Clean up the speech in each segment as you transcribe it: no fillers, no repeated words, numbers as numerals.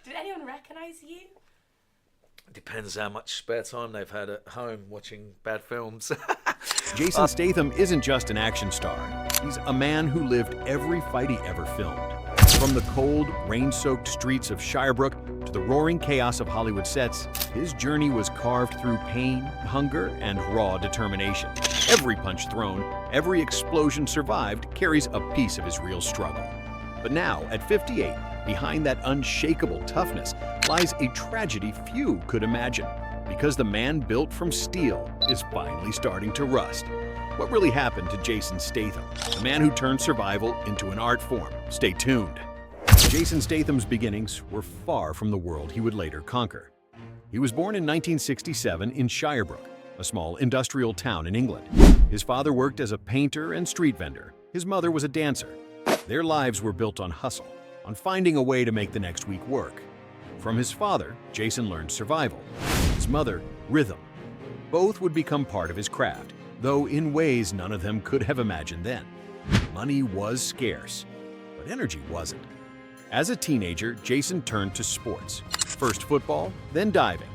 Did anyone recognise you? Depends how much spare time they've had at home watching bad films. Jason Statham isn't just an action star. He's a man who lived every fight he ever filmed. From the cold, rain-soaked streets of Shirebrook to the roaring chaos of Hollywood sets, his journey was carved through pain, hunger, and raw determination. Every punch thrown, every explosion survived carries a piece of his real struggle. But now, at 58, behind that unshakable toughness lies a tragedy few could imagine, because the man built from steel is finally starting to rust. What really happened to Jason Statham, the man who turned survival into an art form? Stay tuned. Jason Statham's beginnings were far from the world he would later conquer. He was born in 1967 in Shirebrook, a small industrial town in England. His father worked as a painter and street vendor. His mother was a dancer. Their lives were built on hustle, on finding a way to make the next week work. From his father, Jason learned survival. His mother, rhythm. Both would become part of his craft, though in ways none of them could have imagined then. Money was scarce, but energy wasn't. As a teenager, Jason turned to sports. First football, then diving.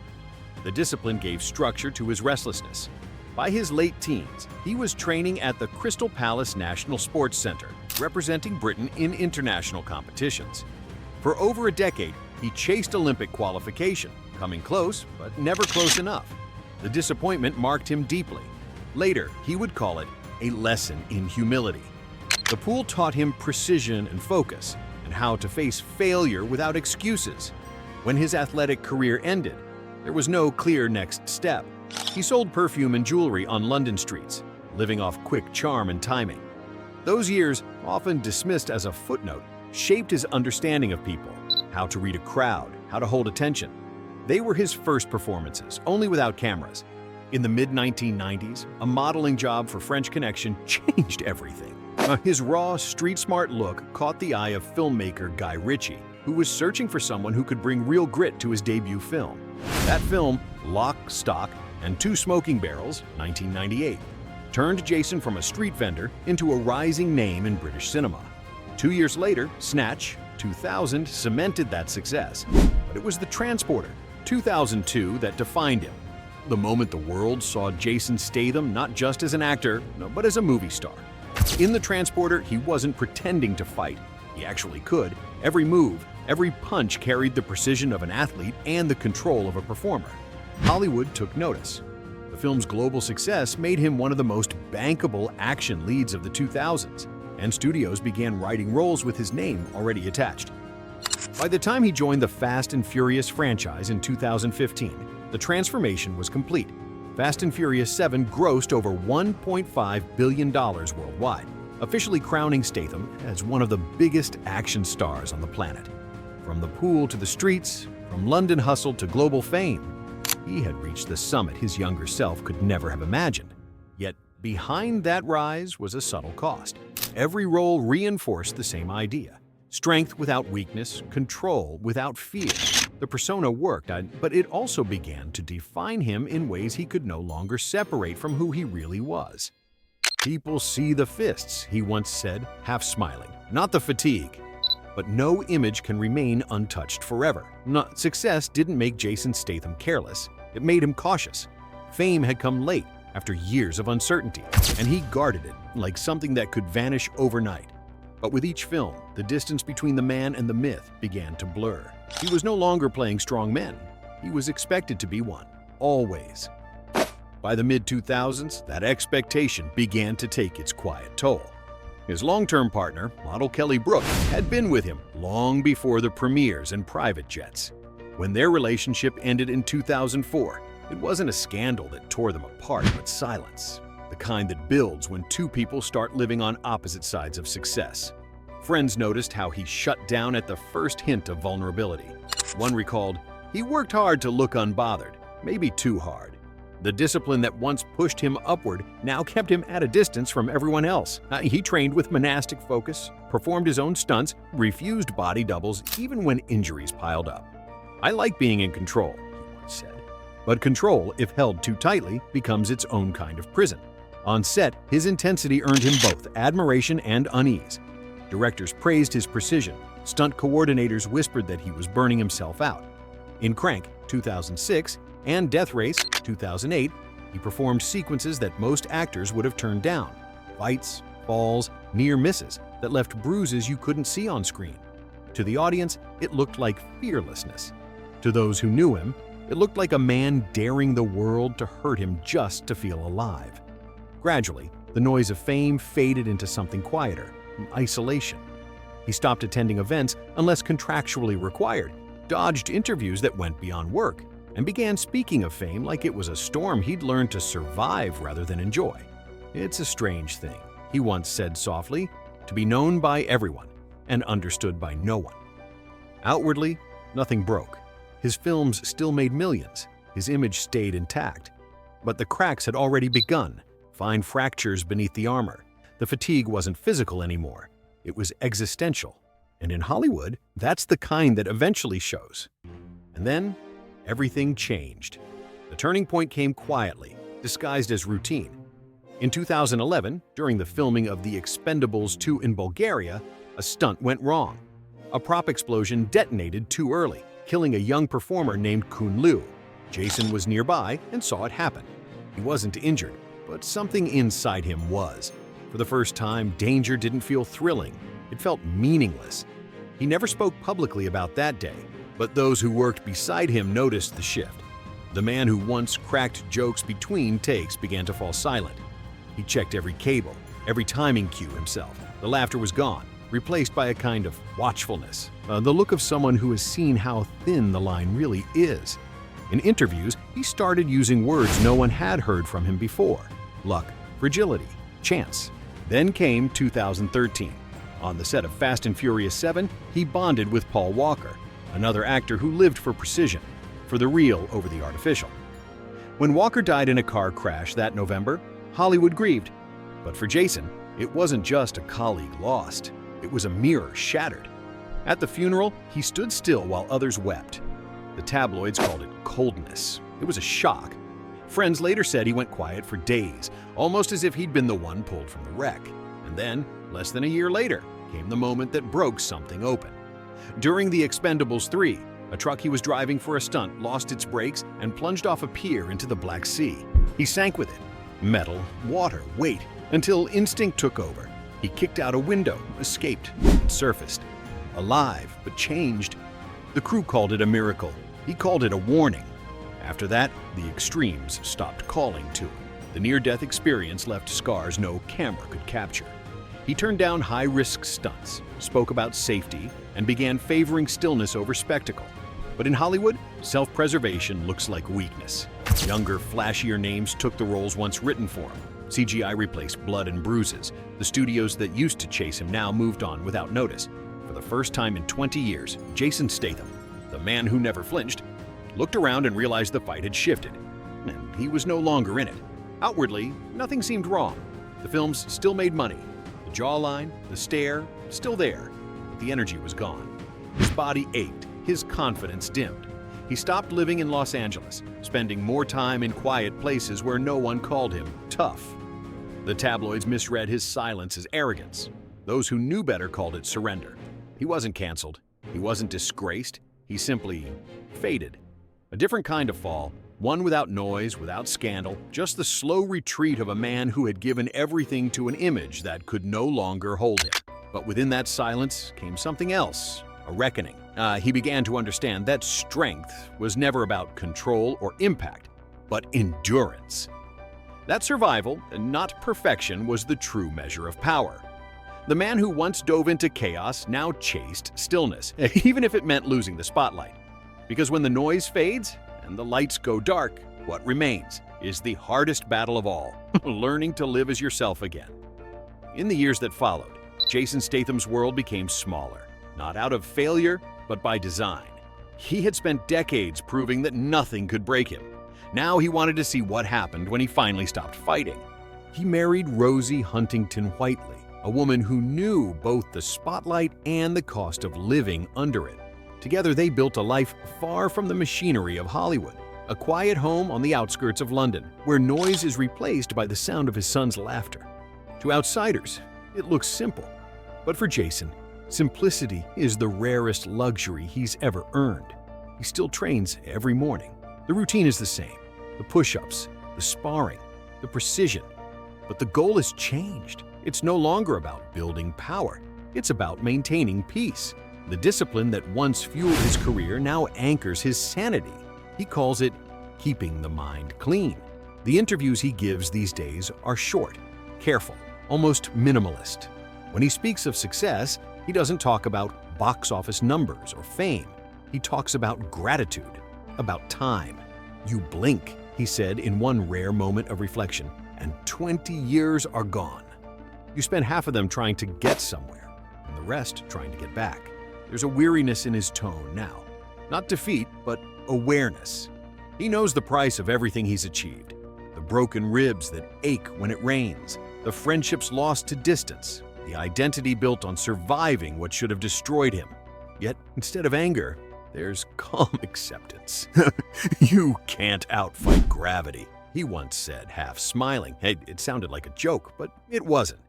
The discipline gave structure to his restlessness. By his late teens, he was training at the Crystal Palace National Sports Centre, representing Britain in international competitions. For over a decade, he chased Olympic qualification, coming close, but never close enough. The disappointment marked him deeply. Later, he would call it a lesson in humility. The pool taught him precision and focus, and how to face failure without excuses. When his athletic career ended, there was no clear next step. He sold perfume and jewelry on London streets, living off quick charm and timing. Those years, often dismissed as a footnote, shaped his understanding of people, how to read a crowd, how to hold attention. They were his first performances, only without cameras. In the mid-1990s, a modeling job for French Connection changed everything. His raw, street-smart look caught the eye of filmmaker Guy Ritchie, who was searching for someone who could bring real grit to his debut film. That film, Lock, Stock, and Two Smoking Barrels, 1998, turned Jason from a street vendor into a rising name in British cinema. 2 years later, Snatch, 2000, cemented that success. But it was The Transporter, 2002, that defined him. The moment the world saw Jason Statham not just as an actor, but as a movie star. In The Transporter, he wasn't pretending to fight. He actually could. Every move, every punch carried the precision of an athlete and the control of a performer. Hollywood took notice. The film's global success made him one of the most bankable action leads of the 2000s, and studios began writing roles with his name already attached. By the time he joined the Fast and Furious franchise in 2015, the transformation was complete. Fast and Furious 7 grossed over $1.5 billion worldwide, officially crowning Statham as one of the biggest action stars on the planet. From the pool to the streets, from London hustle to global fame, he had reached the summit his younger self could never have imagined. Yet behind that rise was a subtle cost. Every role reinforced the same idea. Strength without weakness, control without fear. The persona worked, but it also began to define him in ways he could no longer separate from who he really was. "People see the fists," he once said, half smiling, "not the fatigue." But no image can remain untouched forever. Success didn't make Jason Statham careless. It made him cautious. Fame had come late, after years of uncertainty, and he guarded it like something that could vanish overnight. But with each film, the distance between the man and the myth began to blur. He was no longer playing strong men. He was expected to be one, always. By the mid-2000s, that expectation began to take its quiet toll. His long-term partner, model Kelly Brook, had been with him long before the premieres and private jets. When their relationship ended in 2004, it wasn't a scandal that tore them apart, but silence. The kind that builds when two people start living on opposite sides of success. Friends noticed how he shut down at the first hint of vulnerability. One recalled, "He worked hard to look unbothered, maybe too hard." The discipline that once pushed him upward now kept him at a distance from everyone else. He trained with monastic focus, performed his own stunts, refused body doubles even when injuries piled up. "I like being in control," he once said. But control, if held too tightly, becomes its own kind of prison. On set, his intensity earned him both admiration and unease. Directors praised his precision, Stunt coordinators whispered that he was burning himself out. In Crank 2006 and Death Race 2008, he performed sequences that most actors would have turned down. Fights, falls, near misses that left bruises you couldn't see on screen. To the audience, it looked like fearlessness. To those who knew him, it looked like a man daring the world to hurt him just to feel alive. Gradually, the noise of fame faded into something quieter, isolation. He stopped attending events unless contractually required, dodged interviews that went beyond work, and began speaking of fame like it was a storm he'd learned to survive rather than enjoy. "It's a strange thing," he once said softly, "to be known by everyone and understood by no one." Outwardly, nothing broke. His films still made millions. His image stayed intact. But the cracks had already begun, fine fractures beneath the armor. The fatigue wasn't physical anymore. It was existential. And in Hollywood, that's the kind that eventually shows. And then, everything changed. The turning point came quietly, disguised as routine. In 2011, during the filming of The Expendables 2 in Bulgaria, a stunt went wrong. A prop explosion detonated too early, killing a young performer named Kun Liu. Jason was nearby and saw it happen. He wasn't injured, but something inside him was. For the first time, danger didn't feel thrilling. It felt meaningless. He never spoke publicly about that day, but those who worked beside him noticed the shift. The man who once cracked jokes between takes began to fall silent. He checked every cable, every timing cue himself. The laughter was gone, replaced by a kind of watchfulness, the look of someone who has seen how thin the line really is. In interviews, he started using words no one had heard from him before: luck, fragility, chance. Then came 2013. On the set of Fast and Furious 7, he bonded with Paul Walker, another actor who lived for precision, for the real over the artificial. When Walker died in a car crash that November, Hollywood grieved. But for Jason, it wasn't just a colleague lost. It was a mirror shattered. At the funeral, he stood still while others wept. The tabloids called it coldness. It was a shock. Friends later said he went quiet for days, almost as if he'd been the one pulled from the wreck. And then, less than a year later, came the moment that broke something open. During The Expendables 3, a truck he was driving for a stunt lost its brakes and plunged off a pier into the Black Sea. He sank with it. Metal, water, weight, until instinct took over. He kicked out a window, escaped, and surfaced. Alive, but changed. The crew called it a miracle. He called it a warning. After that, the extremes stopped calling to him. The near-death experience left scars no camera could capture. He turned down high-risk stunts, spoke about safety, and began favoring stillness over spectacle. But in Hollywood, self-preservation looks like weakness. Younger, flashier names took the roles once written for him. CGI replaced blood and bruises. The studios that used to chase him now moved on without notice. For the first time in 20 years, Jason Statham, the man who never flinched, looked around and realized the fight had shifted, and he was no longer in it. Outwardly, nothing seemed wrong. The films still made money. The jawline, the stare, still there, but the energy was gone. His body ached, his confidence dimmed. He stopped living in Los Angeles, spending more time in quiet places where no one called him tough. The tabloids misread his silence as arrogance. Those who knew better called it surrender. He wasn't canceled. He wasn't disgraced. He simply faded. A different kind of fall, one without noise, without scandal, just the slow retreat of a man who had given everything to an image that could no longer hold him. But within that silence came something else, a reckoning. He began to understand that strength was never about control or impact, but endurance. That survival, and not perfection, was the true measure of power. The man who once dove into chaos now chased stillness, even if it meant losing the spotlight. Because when the noise fades and the lights go dark, what remains is the hardest battle of all, learning to live as yourself again. In the years that followed, Jason Statham's world became smaller, not out of failure, but by design. He had spent decades proving that nothing could break him. Now he wanted to see what happened when he finally stopped fighting. He married Rosie Huntington Whiteley, a woman who knew both the spotlight and the cost of living under it. Together they built a life far from the machinery of Hollywood, a quiet home on the outskirts of London, where noise is replaced by the sound of his son's laughter. To outsiders, it looks simple. But for Jason, Simplicity is the rarest luxury he's ever earned. He still trains every morning. The routine is the same: the push-ups, the sparring, the precision. But the goal has changed. It's no longer about building power. It's about maintaining peace. The discipline that once fueled his career now anchors his sanity. He calls it keeping the mind clean. The interviews he gives these days are short, careful, almost minimalist. When he speaks of success, he doesn't talk about box office numbers or fame. He talks about gratitude, about time. You blink, he said in one rare moment of reflection, and 20 years are gone. You spend half of them trying to get somewhere, and the rest trying to get back. There's a weariness in his tone now. Not defeat, but awareness. He knows the price of everything he's achieved. The broken ribs that ache when it rains, the friendships lost to distance, the identity built on surviving what should have destroyed him. Yet, instead of anger, there's calm acceptance. You can't outfight gravity, he once said, half smiling. Hey, it sounded like a joke, but it wasn't.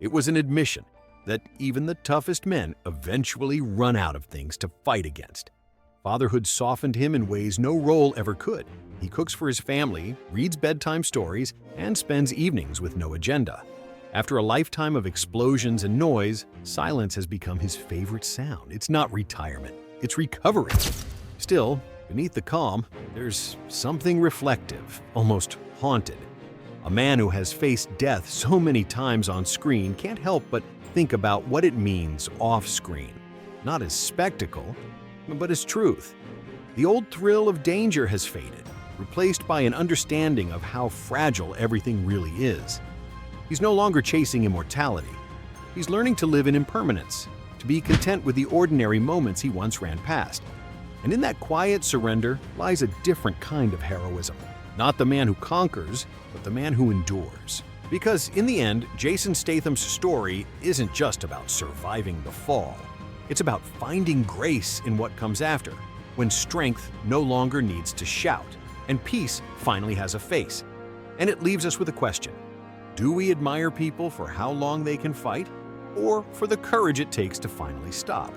It was an admission that even the toughest men eventually run out of things to fight against. Fatherhood softened him in ways no role ever could. He cooks for his family, reads bedtime stories, and spends evenings with no agenda. After a lifetime of explosions and noise, silence has become his favorite sound. It's not retirement, it's recovery. Still, beneath the calm, there's something reflective, almost haunted. A man who has faced death so many times on screen can't help but think about what it means off-screen. Not as spectacle, but as truth. The old thrill of danger has faded, replaced by an understanding of how fragile everything really is. He's no longer chasing immortality. He's learning to live in impermanence, to be content with the ordinary moments he once ran past. And in that quiet surrender lies a different kind of heroism. Not the man who conquers, but the man who endures. Because in the end, Jason Statham's story isn't just about surviving the fall. It's about finding grace in what comes after, when strength no longer needs to shout, and peace finally has a face. And it leaves us with a question. Do we admire people for how long they can fight, or for the courage it takes to finally stop?